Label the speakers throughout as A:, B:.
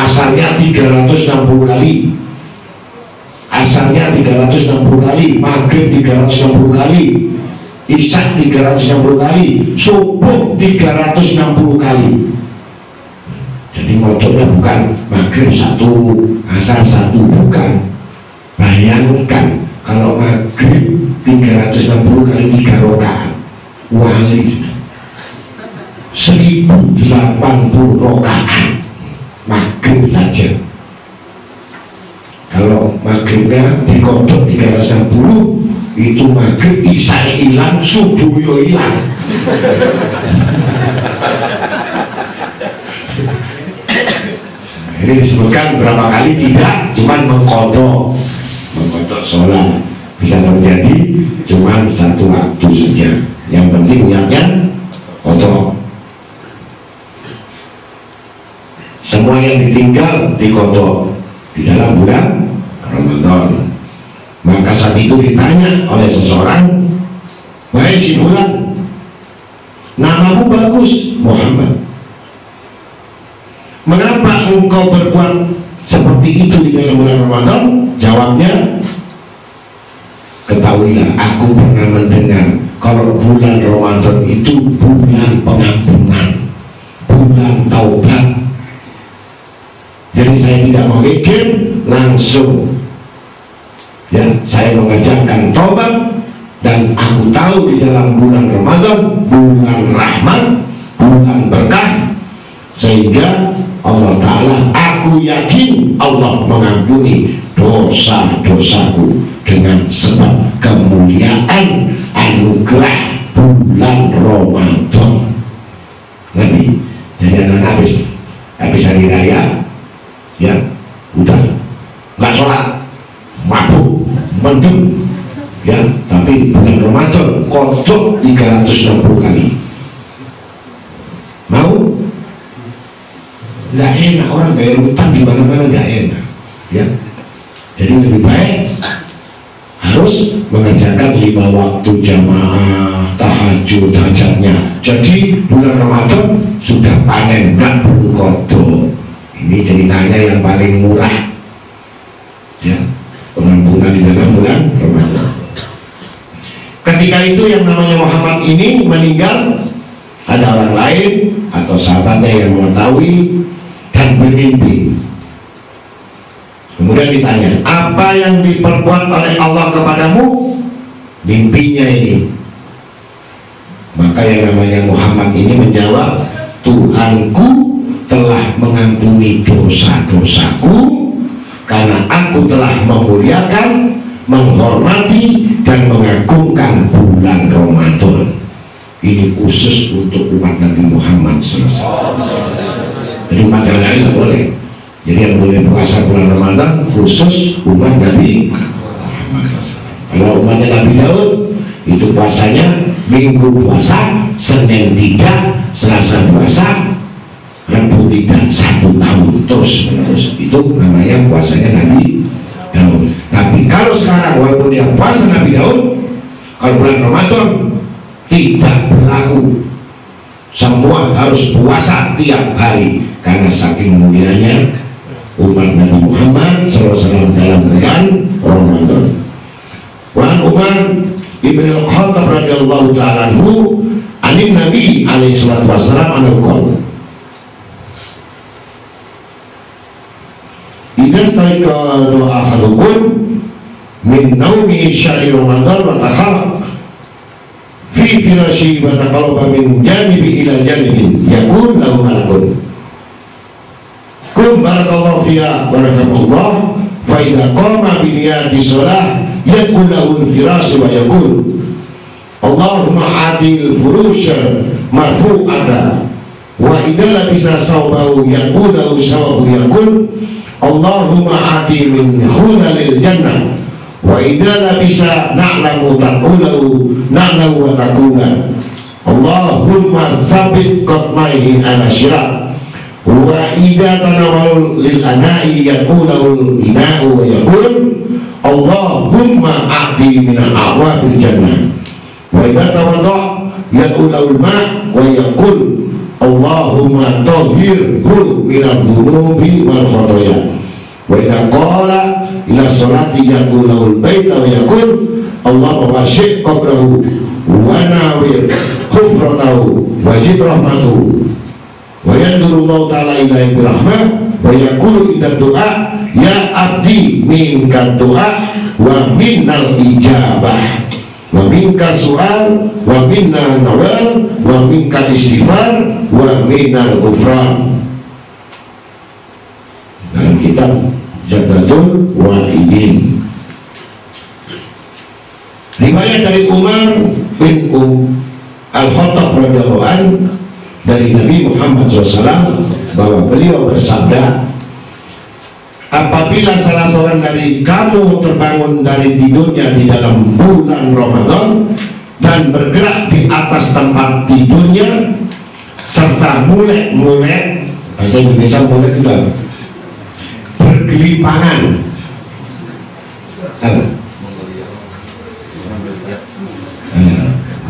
A: asarnya 360 kali, asarnya 360 kali, maghrib 360 kali, isya 360 kali, subuh 360 kali. Jadi motornya bukan maghrib 1, asar 1, bukan. Bayangkan kalau maghrib 360 kali 3 rakaat, wali 1080 rakaat maghrib saja. Kalau maghribnya dikodok 360, itu maghrib, isya hilang, subuh yo hilang. Ini disebutkan berapa kali tidak, cuman mengkodok sholat bisa terjadi cuman 1 waktu saja. Yang penting niatnya kodok. Semua yang ditinggal dikodok di dalam bulan Ramadan. Maka saat itu ditanya oleh seseorang, wahai si fulan, namamu bagus, Muhammad, mengapa engkau berbuat seperti itu di dalam bulan Ramadan? Jawabnya, ketahuilah aku pernah mendengar kalau bulan Ramadan itu bulan pengampunan, bulan taubat. Jadi saya tidak mau mikir, langsung ya saya mengerjakan taubat. Dan aku tahu di dalam bulan Ramadan bulan rahmat, bulan berkah, sehingga Allah Ta'ala, aku yakin Allah mengampuni dosa-dosaku dengan sebab kemuliaan anugerah bulan Ramadan. Nanti jadi anak habis hari raya ya udah nggak sholat, mabuk, mendung ya, tapi bulan Ramadan kodok 360 kali. Mau? Nggak enak, orang bayar utang di mana-mana nggak enak ya. Jadi lebih baik harus mengerjakan 5 waktu jamaah, tahajud, hajatnya. Jadi bulan Ramadan sudah panen, nggak perlu kodok. Ini ceritanya yang paling murah ya, pengampunan di dalam bulan Ramadan. Ketika itu yang namanya Muhammad ini meninggal, ada orang lain atau sahabatnya yang mengetahui dan bermimpi. Kemudian ditanya, apa yang diperbuat oleh Allah kepadamu? Mimpinya ini. Maka yang namanya Muhammad ini menjawab, Tuhanku telah mengampuni dosa-dosaku karena aku telah memuliakan, menghormati dan mengagungkan bulan Ramadan. Ini khusus untuk umat Nabi Muhammad SAW. Jadi umat yang lain nggak boleh. Jadi yang boleh puasa bulan Ramadan khusus umat Nabi Muhammad SAW. Kalau umatnya Nabi Daud itu puasanya Minggu puasa, Senin tidak, Selasa puasa, Rabu tidak, 1 tahun terus menerus. Itu namanya puasanya Nabi Daud. Tapi kalau sekarang walaupun dia puasa Nabi Daud, kalau bulan Ramadan tidak berlaku. Semua harus puasa tiap hari karena saking mulianya umat Nabi Muhammad SAW dalam bulan Ramadan. Wa Umar ibn al-Khattab radhiyallahu ta'ala anhu anin Nabi alaihi salatu wassalam anhu idza staiqadha ahadukum min naumi syahri Ramadan wa taharrak fi firashi wa taqallaba min janibi ila janibin yakun lahu malakun kum barakallahu fiya barakallahu fa idza qama bi niyati shalah yakun lahu al-firash wa yakun Allahumma atil furusha marfu'ata wa idza labisa sawbahu yakun lahu sawabu yakun Allahumma ati min khulalil jannah wa idza labisa na'lamu taqulahu na'lamu wa taqula Allahumma sabit qatmaihi ala syirak wa idza tanawalu lil ana'i yaqulahu ina'u wa yaqul Allahumma a'ti min al-a'wabil jannah wa idza tawadda yaqulahu al-ma' wa yaqul Allahumma tahhirhu minadh dhunubi wal khotoya. Wa idza qala ila sholati yaqulul baita wa yaqul Allahumma wasi' qabrahu wa nawir khufratahu wa zid rahmatuhu wa yanzurullahu ta'ala ilaihi birahmah wa yaqulu idza du'a ya abdi minka du'a wa minnal ijabah wa minka su'al wa minna nawal wa minka istighfar wa minnal ghufran. Dalam kitab Jadatul Walidin, riwayat dari Umar bin Al-Khattab radhiyallahu anhu dari Nabi Muhammad SAW bahwa beliau bersabda, apabila salah seorang dari kamu terbangun dari tidurnya di dalam bulan Ramadan dan bergerak di atas tempat tidurnya serta mulek, bahasa Indonesia mulek itu bergelipangan,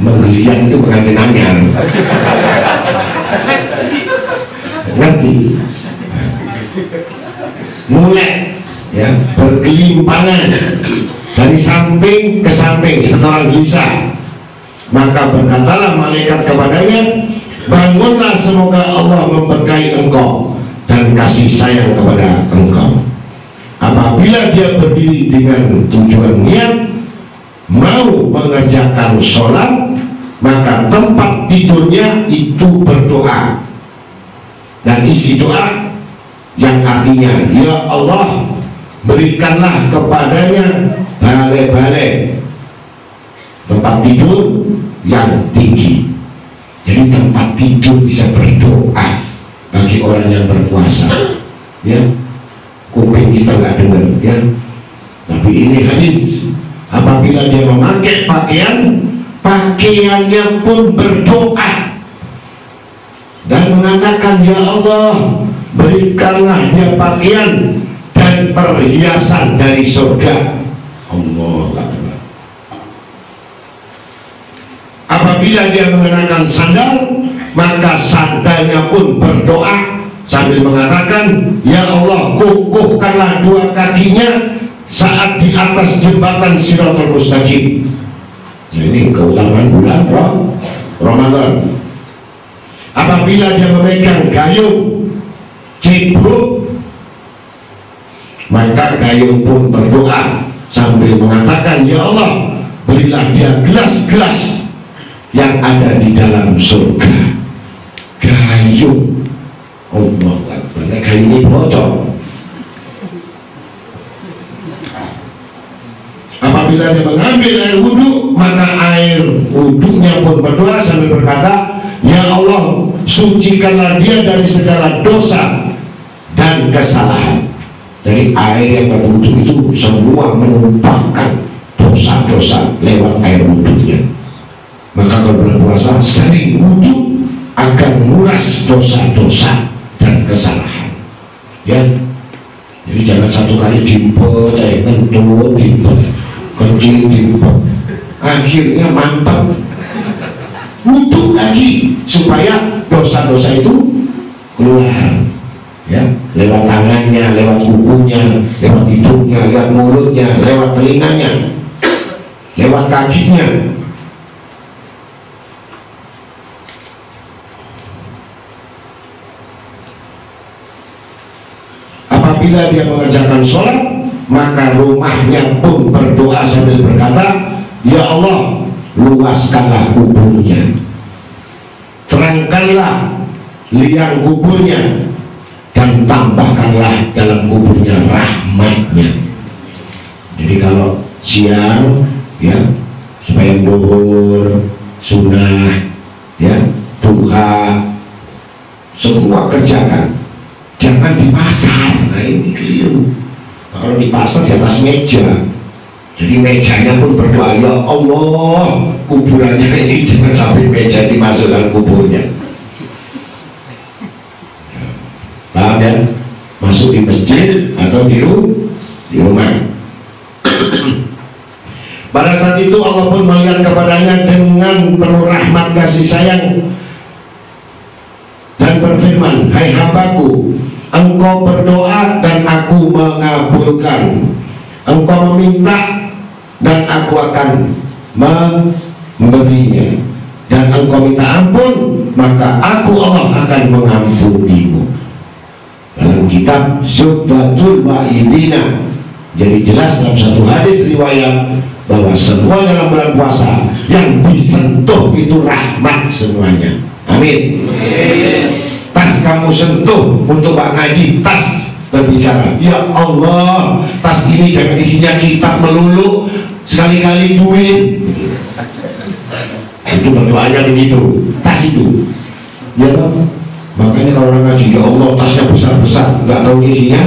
A: menggeliat itu pengantin anyar, ngerti? Mulek, ya, bergelimpangan dari samping ke samping seperti orang gelisah, maka berkatalah malaikat kepadanya, bangunlah, semoga Allah memberkahi engkau dan kasih sayang kepada engkau. Apabila dia berdiri dengan tujuan niat mau mengerjakan sholat, maka tempat tidurnya itu berdoa dan isi doa yang artinya, ya Allah berikanlah kepadanya balai-balai tempat tidur yang tinggi. Jadi tempat tidur bisa berdoa bagi orang yang berpuasa, ya. Kuping kita nggak dengar, ya. Tapi ini hadis, apabila dia memakai pakaian, pakaiannya pun berdoa dan mengatakan, ya Allah berikanlah dia pakaian dan perhiasan dari surga. Allah Akbar. Apabila dia mengenakan sandal, maka sandalnya pun berdoa sambil mengatakan, ya Allah kukuhkanlah dua kakinya saat di atas jembatan Siratul Mustaqim. Nah, ini keutamaan bulan Ramadan. Apabila dia memegang gayung cibruk, maka gayung pun berdoa sambil mengatakan, ya Allah berilah dia gelas-gelas yang ada di dalam surga. Gayung, Allah Akbar, gayung ini bocor. Apabila dia mengambil air wudhu, maka air wudhunya pun berdoa sambil berkata, ya Allah sucikanlah dia dari segala dosa dan kesalahan. Dari air yang berwudhu itu semua menumpahkan dosa-dosa lewat air wudhunya. Maka kalau berpuasa sering wudhu akan menguras dosa-dosa dan kesalahan, ya. Jadi jangan satu kali dimpet, ngentut, dimpet, kencing, dimpet, akhirnya mantap wudhu lagi supaya dosa-dosa itu keluar, ya, lewat tangannya, lewat kukunya, lewat hidungnya, lewat mulutnya, lewat telinganya, lewat kakinya. Apabila dia mengerjakan sholat, maka rumahnya pun berdoa sambil berkata, ya Allah luaskanlah kuburnya, terangkanlah liang kuburnya, dan tambahkanlah dalam kuburnya rahmatnya. Jadi kalau siang, ya, supaya duhur, sunnah, ya, duha, semua kerjakan. Jangan di pasar. Nah ini keliru. Nah, kalau di pasar di atas meja, jadi mejanya pun berdoa, ya Allah kuburannya ini jangan sampai meja dimasukkan kuburnya. Paham ya? Masuk di masjid atau di rumah. Pada saat itu Allah pun melihat kepadanya dengan penuh rahmat kasih sayang. berfirman, hai hambaku, engkau berdoa dan aku mengabulkan, engkau meminta dan aku akan memberinya, dan engkau minta ampun maka aku Allah akan mengampunimu. Dalam kitab Zubatul Wa'idina. Jadi jelas dalam satu hadis riwayat bahwa semua dalam bulan puasa yang disentuh itu rahmat semuanya. Amin. Tas kamu sentuh untuk Pak Ngaji, tas berbicara, ya Allah, tas ini jangan isinya kitab melulu, sekali-kali duit. Itu berdoanya begitu, tas itu. Ya, makanya kalau orang ngaji, ya Allah tasnya besar-besar, nggak tahu isinya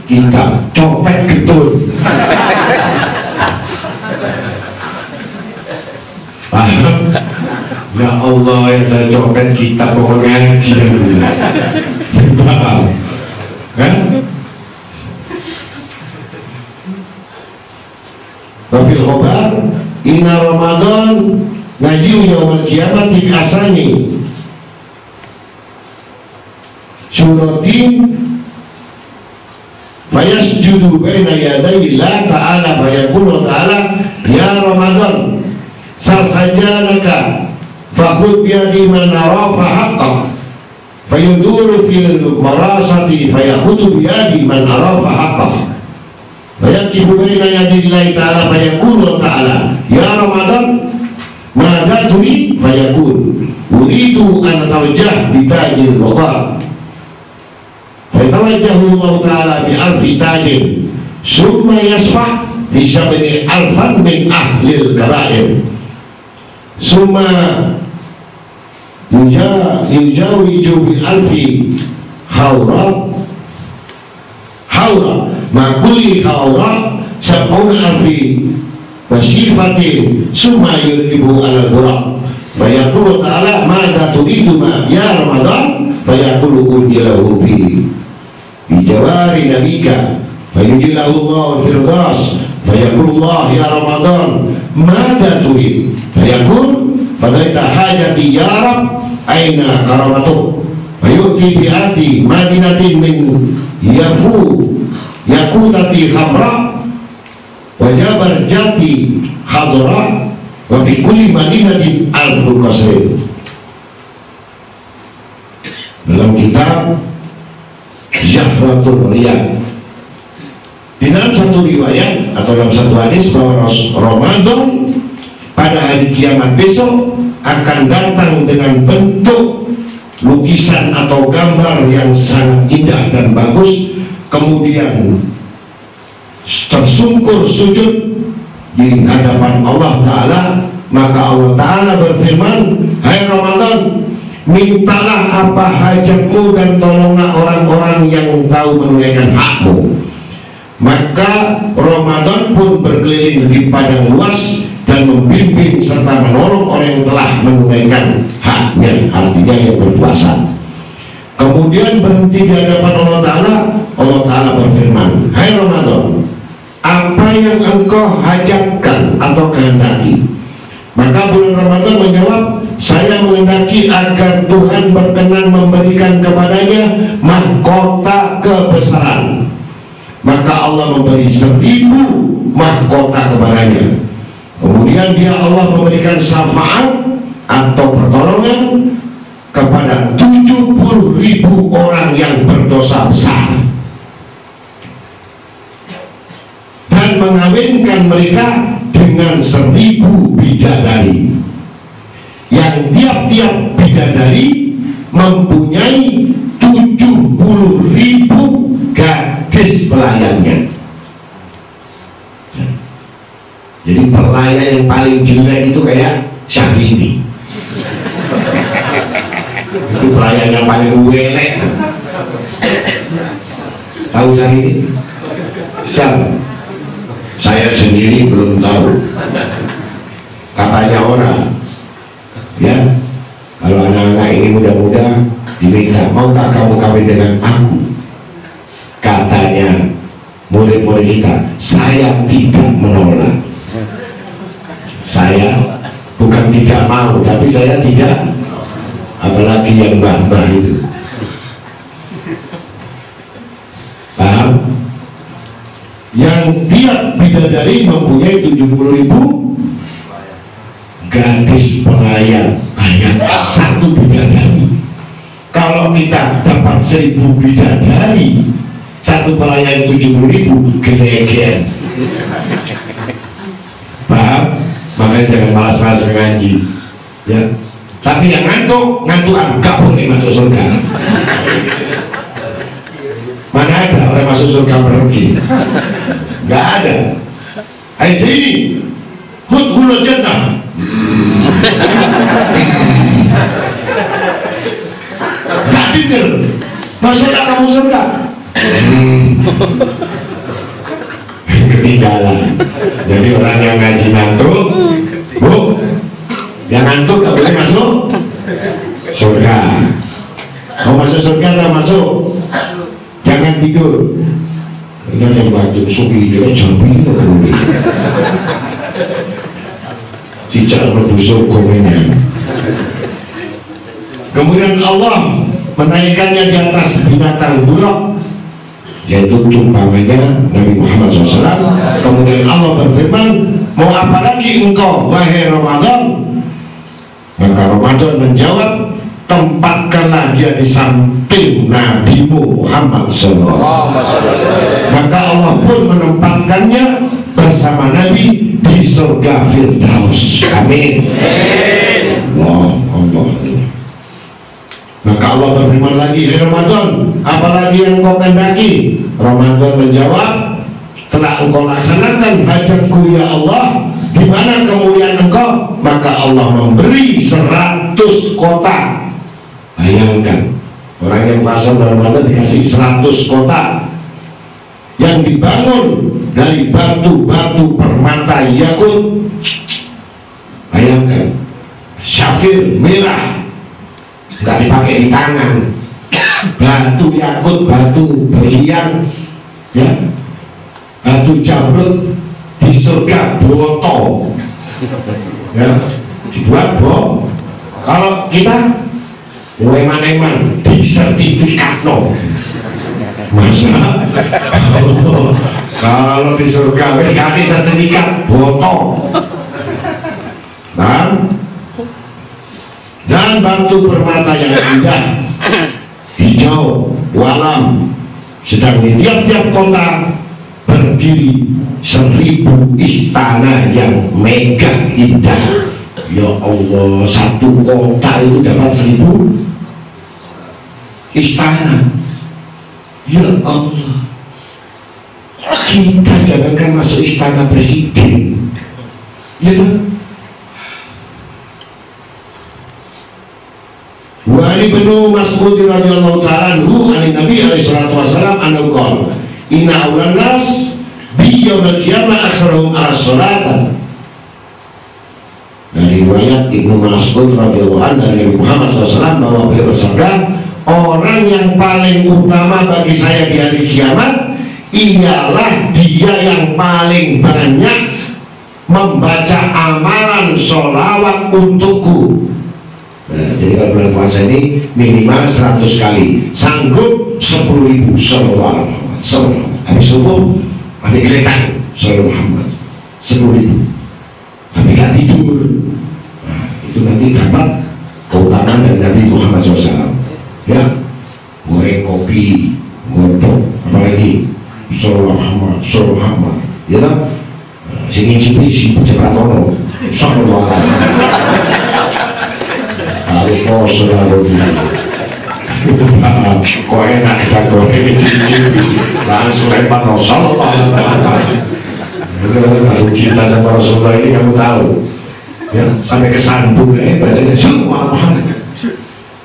A: kitab, copet getun. Paham? Ya Allah, yang saya copet kitab kok ngaji. Paham? Kan? Wafil khobar inna Ramadan ngaji yawmal kiamat bi asani suratin fayasjudu baina yaday Allah ta'ala fayaqulu ta'ala ya Ramadan sal hajanaka fakhud biyadi man arafa haqqak fayuduru fil marasati fayakhudu biyadi man arafa haqqak fayaqifu baina yaday Allah ta'ala fayaqulu ta'ala ya Ramadan mada turi fayaqul uridu an atawajjah bitajil waqar fayatawajjahu Allah ta'ala bi'alfi tajil summa yasfa' fi sabni alfan min ahlil kabair summa yujawiju bi'alfi hawra ma'kuli hawra sab'una alfi wasifatin summa yuribu ala buraq fayaqulu ta'ala mada turidu ma ya Ramadan fayaqulu ujilahu bi bijawari nabika fayujilahu Allah firdas fayaqulu Allah ya Ramadan mada turid fayaqul fadaita hajati ya Rab aina karamatuh fayuti bi'ati madinatin min yakutati khamra wajabar jati hadra wa fi kulli madinatin alfu qasrin. Dalam kitab Zahratul Riyad di dalam satu riwayat atau dalam satu hadis bahwa Ramadan pada hari kiamat besok akan datang dengan bentuk lukisan atau gambar yang sangat indah dan bagus, kemudian tersungkur sujud di hadapan Allah Ta'ala. Maka Allah Ta'ala berfirman, hai Ramadan, mintalah apa hajatmu dan tolonglah orang-orang yang tahu menunaikan hakmu. Maka Ramadan pun berkeliling di padang luas dan membimbing serta menolong orang yang telah menunaikan haknya, artinya yang berpuasa. Kemudian berhenti di hadapan Allah Ta'ala. Allah Ta'ala berfirman, hai Ramadan, apa yang engkau hajatkan atau kehendaki? Maka bulan Ramadan menjawab, saya menghendaki agar Tuhan berkenan memberikan kepadanya mahkota kebesaran. Maka Allah memberi 1000 mahkota kepadanya. Kemudian dia Allah memberikan syafaat atau pertolongan kepada 70.000 orang yang berdosa besar dan mengawinkan mereka dengan 1000 bidadari yang tiap-tiap bidadari mempunyai 70.000 gadis pelayannya. Jadi pelayan yang paling jelek itu kayak Syahrini. Itu pelayan yang paling welek. Tahu Syahrini? Siapa? Saya sendiri belum tahu. Katanya orang, ya, kalau anak-anak ini muda-muda diminta, maukah kamu kawin dengan aku? Katanya murid-murid kita, saya tidak menolak. Saya bukan tidak mau, tapi saya tidak, apalagi yang mbah-mbah itu yang tiap bidadari mempunyai 70.000 gadis pelayan. Kayak satu bidadari. Kalau kita dapat 1.000 bidadari, satu pelayan 70.000, gelegean. Paham? Makanya jangan malas-malas ngaji, ya. Tapi yang ngantukan gak boleh masuk surga. Mana ada orang masuk surga merugi? Gak ada. Ayo ini hudhul jannah. Gak denger. Masuklah kamu surga. Ketinggalan. Jadi orang yang ngaji ngantuk, bu, yang ngantuk gak boleh masuk surga. Mau masuk surga tak masuk, jangan tidur. Ini yang ngantuk suki dia jambi boleh. Cicak berbusuk komennya. Kemudian Allah menaikkannya di atas binatang buruk, yaitu tumpangnya Nabi Muhammad SAW. Kemudian Allah berfirman, mau apa lagi engkau wahai Ramadan? Maka Ramadan menjawab, tempatkanlah dia di samping Nabimu Muhammad SAW. Maka Allah pun menempatkannya bersama Nabi di surga Firdaus. Amin. Allah. Maka Allah berfirman lagi, hai Ramadan, apalagi yang kau kehendaki? Ramadan menjawab, telah engkau laksanakan hajatku ya Allah. Di mana kemuliaan engkau? Maka Allah memberi 100 kota. Bayangkan, orang yang puasa Ramadan dikasih 100 kota yang dibangun dari batu-batu permata yakut. Bayangkan, syafir merah, nggak dipakai di tangan, batu yakut, batu berlian, ya, batu jamrut di surga botol, ya, dibuat botol. Kalau kita eman-eman di sertifikat no, masa kalau di surga wis ganti sertifikat botol, dan batu permata yang indah, hijau, walam. Sedang di tiap-tiap kota berdiri 1.000 istana yang megah indah. Ya Allah, satu kota itu dapat 1.000 istana. Ya Allah, kita jangankan masuk istana presiden, ya kan? Wa ibnu Mas'ud radhiyallahu ta'ala anhu an Nabi alaihi salatu wasallam annahu qala inna awlan nas bi yaumil qiyamah aktsaruhum as-salatan. Dari riwayat Ibnu Mas'ud radhiyallahu anhu dari Nabi Muhammad SAW bahwa beliau bersabda, orang yang paling utama bagi saya di hari kiamat ialah dia yang paling banyak membaca amalan sholawat untukku. Nah, jadi kalau bulan puasa ini minimal 100 kali, sanggup 10.000 sholawat. Habis subuh, habis geletak sholawat Muhammad 10.000. Tapi gak tidur. Nah, itu nanti dapat keutamaan dari Nabi Muhammad SAW. Ya, goreng kopi, godok, apalagi sholawat Muhammad, ya tak? Sini cipi Cepratono, sholawat. Harus poso lalu kok enak kita goreng cipi, langsung lempar no sholawat. Kalau cinta sama Rasulullah ini kamu tahu, ya, sampai kesandung bacanya Sallallahu Muhammad.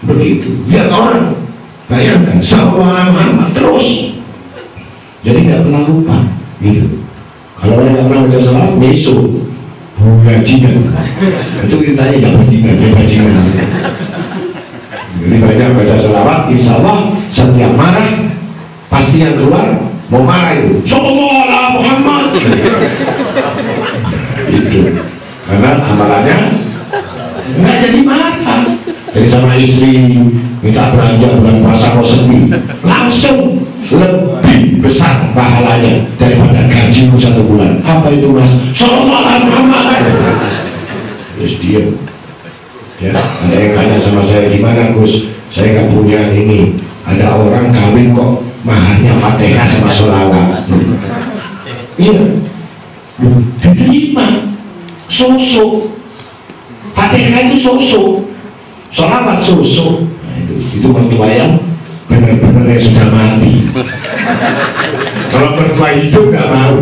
A: Begitu, lihat orang, bayangkan Sallallahu Muhammad terus. Jadi nggak pernah lupa, gitu. Kalau orang nggak pernah baca salawat, besok bajingan. Itu ditanya ya bajingan, ya bajingan. Jadi banyak baca salawat, insya Allah setiap marah pasti yang keluar mau marah itu Sallallahu Muhammad. Itu karena amalannya nggak jadi marah. Jadi sama istri minta belanja bulan puasa mau sepi, langsung lebih besar pahalanya daripada gaji gajiku 1 bulan. Apa itu Mas? Sallallahu alaihi Muhammad. Terus diam. Ya, ada yang tanya sama saya, gimana Gus? Saya nggak punya ini. Ada orang kawin kok maharnya Fatihah sama sholawat. Iya, diterima. Sosok Fatihah itu sosok, sholawat sosok. Nah, itu mertua yang benar-benar yang sudah mati. Kalau mertua hidup nggak mau.